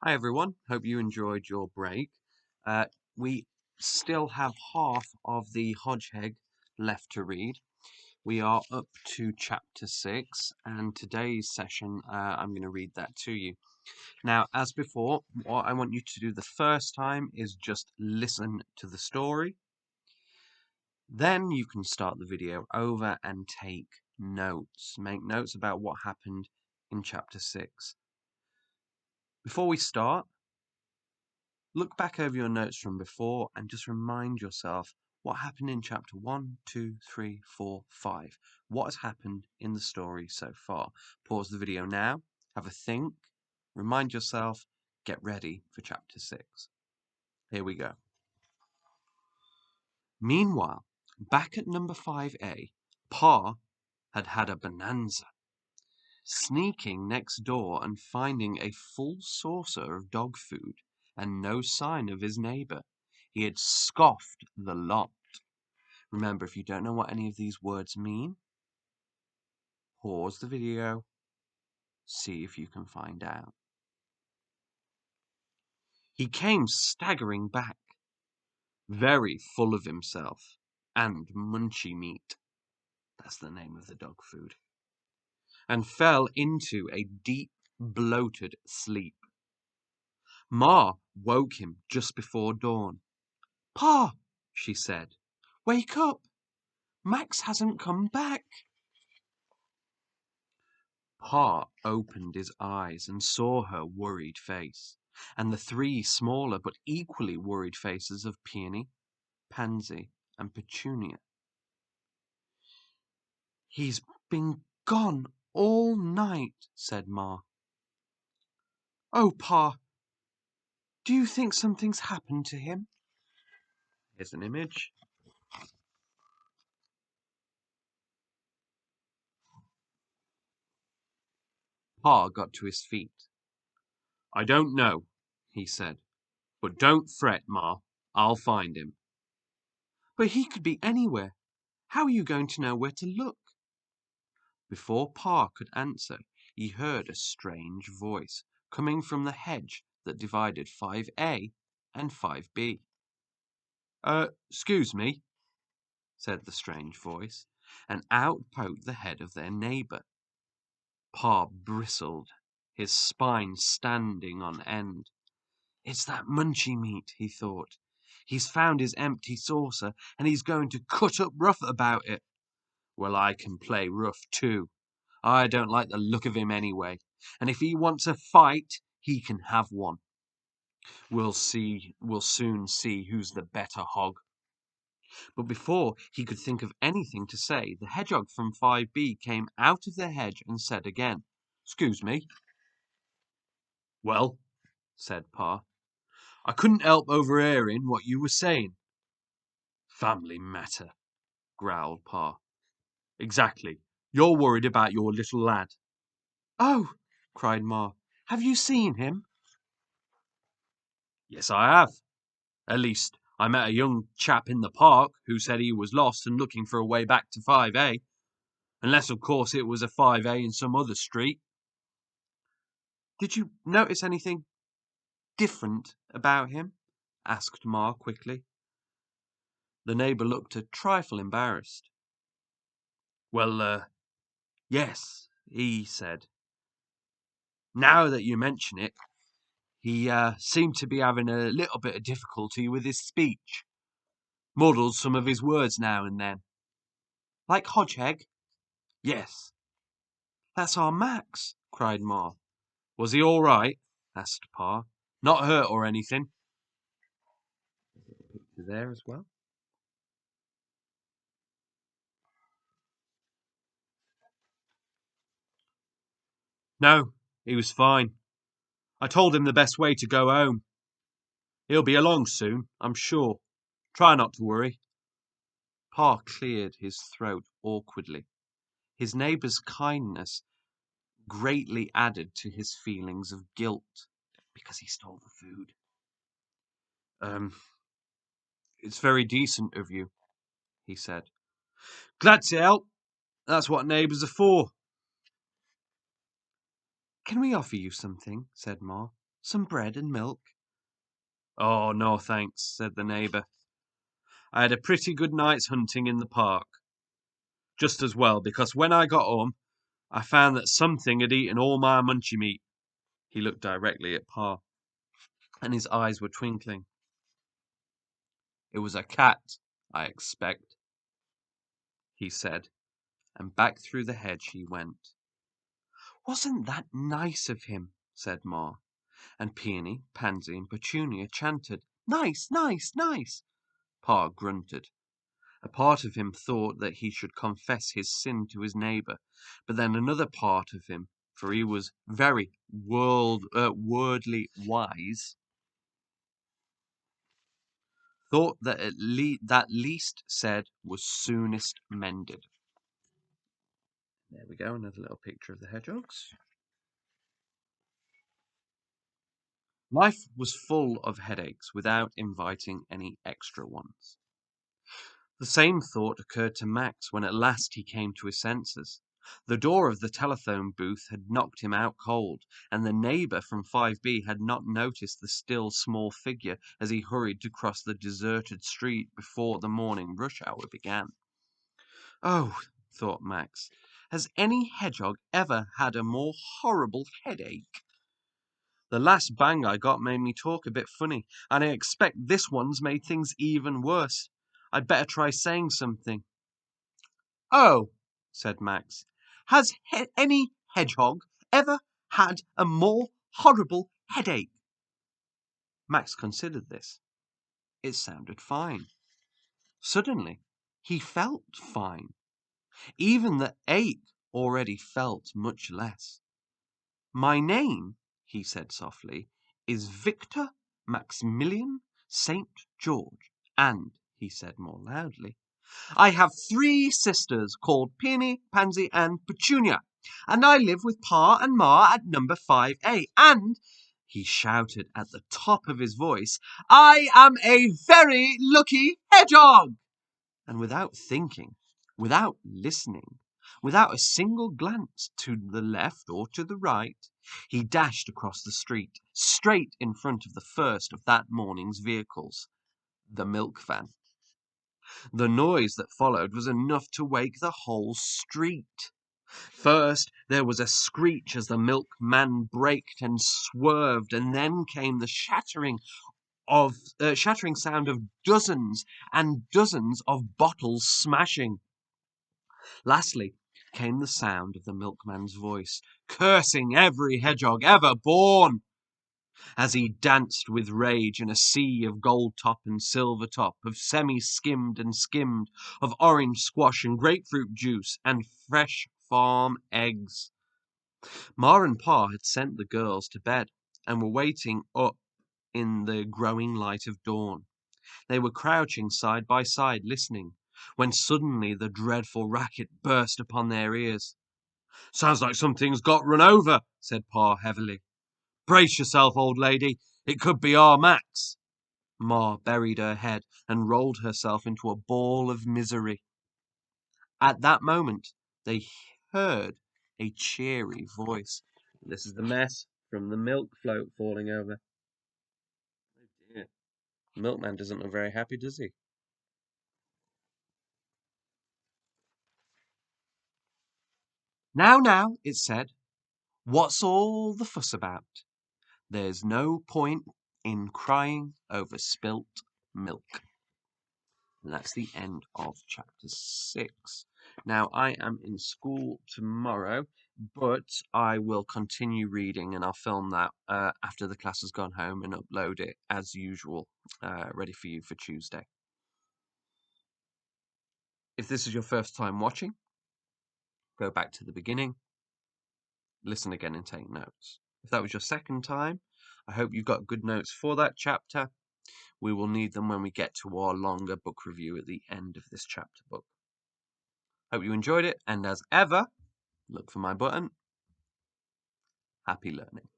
Hi everyone, hope you enjoyed your break. We still have half of the Hodgeheg left to read. We are up to chapter 6, and today's session I'm going to read that to you. Now, as before, what I want you to do the first time is just listen to the story. Then you can start the video over and take notes. Make notes about what happened in chapter 6. Before we start, look back over your notes from before and just remind yourself what happened in chapter 1, 2, 3, 4, 5. What has happened in the story so far? Pause the video now, have a think, remind yourself, get ready for chapter 6. Here we go. Meanwhile, back at number 5A, Pa had had a bonanza. Sneaking next door and finding a full saucer of dog food and no sign of his neighbor, he had scoffed the lot. Remember, if you don't know what any of these words mean, pause the video, see if you can find out. He came staggering back, very full of himself, and munchy meat, that's the name of the dog food, and fell into a deep, bloated sleep. Ma woke him just before dawn. "Pa," she said, "wake up! Max hasn't come back." Pa opened his eyes and saw her worried face, and the three smaller but equally worried faces of Peony, Pansy, and Petunia. "He's been gone all night," said Ma. "Oh, Pa, do you think something's happened to him?" Here's an image. Pa got to his feet. "I don't know," he said, "but don't fret, Ma. I'll find him." "But he could be anywhere. How are you going to know where to look?" Before Pa could answer, he heard a strange voice coming from the hedge that divided 5A and 5B. "Excuse me," said the strange voice, and out poked the head of their neighbor. Pa bristled, his spine standing on end. "It's that munchy meat," he thought. "He's found his empty saucer, and he's going to cut up rough about it. Well, I can play rough too. I don't like the look of him anyway, and if he wants a fight, he can have one. We'll soon see who's the better hog." But before he could think of anything to say, the hedgehog from 5B came out of the hedge and said again, "Excuse me." "Well," said Pa, "I couldn't help overhearing what you were saying." "Family matter," growled Pa. "Exactly. You're worried about your little lad." "Oh," cried Ma, "have you seen him?" "Yes, I have. At least, I met a young chap in the park who said he was lost and looking for a way back to 5A. Unless, of course, it was a 5A in some other street." "Did you notice anything different about him?" asked Ma quickly. The neighbor looked a trifle embarrassed. "Well, yes," he said. "Now that you mention it, he seemed to be having a little bit of difficulty with his speech. Muddled some of his words now and then." "Like Hodgeheg?" "Yes." "That's our Max," cried Ma. "Was he all right?" asked Pa. "Not hurt or anything?" Picture there as well. "No, he was fine. I told him the best way to go home. He'll be along soon, I'm sure. Try not to worry." Pa cleared his throat awkwardly. His neighbor's kindness greatly added to his feelings of guilt because he stole the food. It's very decent of you," he said. "Glad to help. That's what neighbors are for." "Can we offer you something?" said Ma. Some bread and milk? Oh, no thanks, said the neighbour. I had a pretty good night's hunting in the park. Just as well, because when I got home, I found that something had eaten all my munchy meat. He looked directly at Pa, and his eyes were twinkling. It was a cat, I expect, he said, and back through the hedge he went. Wasn't that nice of him? Said Ma, and Peony, Pansy, and Petunia chanted, Nice, nice, nice. Pa grunted. A part of him thought that he should confess his sin to his neighbour, but then another part of him, for he was very worldly wise, thought that that least said was soonest mended. There we go, another little picture of the hedgehogs. Life was full of headaches without inviting any extra ones. The same thought occurred to Max when at last he came to his senses. The door of the telephone booth had knocked him out cold, and the neighbour from 5B had not noticed the still small figure as he hurried to cross the deserted street before the morning rush hour began. Oh, thought Max, has any hedgehog ever had a more horrible headache? The last bang I got made me talk a bit funny, and I expect this one's made things even worse. I'd better try saying something. Oh, said Max, has any hedgehog ever had a more horrible headache? Max considered this. It sounded fine. Suddenly, he felt fine. Even the ache already felt much less. My name, he said softly, is Victor Maximilian St. George, and, he said more loudly, I have 3 sisters called Peony, Pansy, and Petunia, and I live with Pa and Ma at number 5A, and, he shouted at the top of his voice, I am a very lucky hedgehog! And without thinking, without listening, without a single glance to the left or to the right, he dashed across the street, straight in front of the first of that morning's vehicles, the milk van. The noise that followed was enough to wake the whole street. First, there was a screech as the milkman braked and swerved, and then came the shattering sound of dozens and dozens of bottles smashing. Lastly came the sound of the milkman's voice, cursing every hedgehog ever born, as he danced with rage in a sea of gold top and silver top, of semi-skimmed and skimmed, of orange squash and grapefruit juice and fresh farm eggs. Ma and Pa had sent the girls to bed and were waiting up in the growing light of dawn. They were crouching side by side listening, when suddenly the dreadful racket burst upon their ears. Sounds like something's got run over, said Pa heavily. Brace yourself, old lady. It could be our Max. Ma buried her head and rolled herself into a ball of misery. At that moment, they heard a cheery voice. This is the mess from the milk float falling over. Oh dear. The milkman doesn't look very happy, does he? Now, it said, what's all the fuss about? There's no point in crying over spilt milk. And that's the end of chapter 6. Now, I am in school tomorrow, but I will continue reading and I'll film that after the class has gone home and upload it as usual, ready for you for Tuesday. If this is your first time watching, go back to the beginning, listen again and take notes. If that was your second time, I hope you've got good notes for that chapter. We will need them when we get to our longer book review at the end of this chapter book. Hope you enjoyed it, and as ever, look for my button. Happy learning.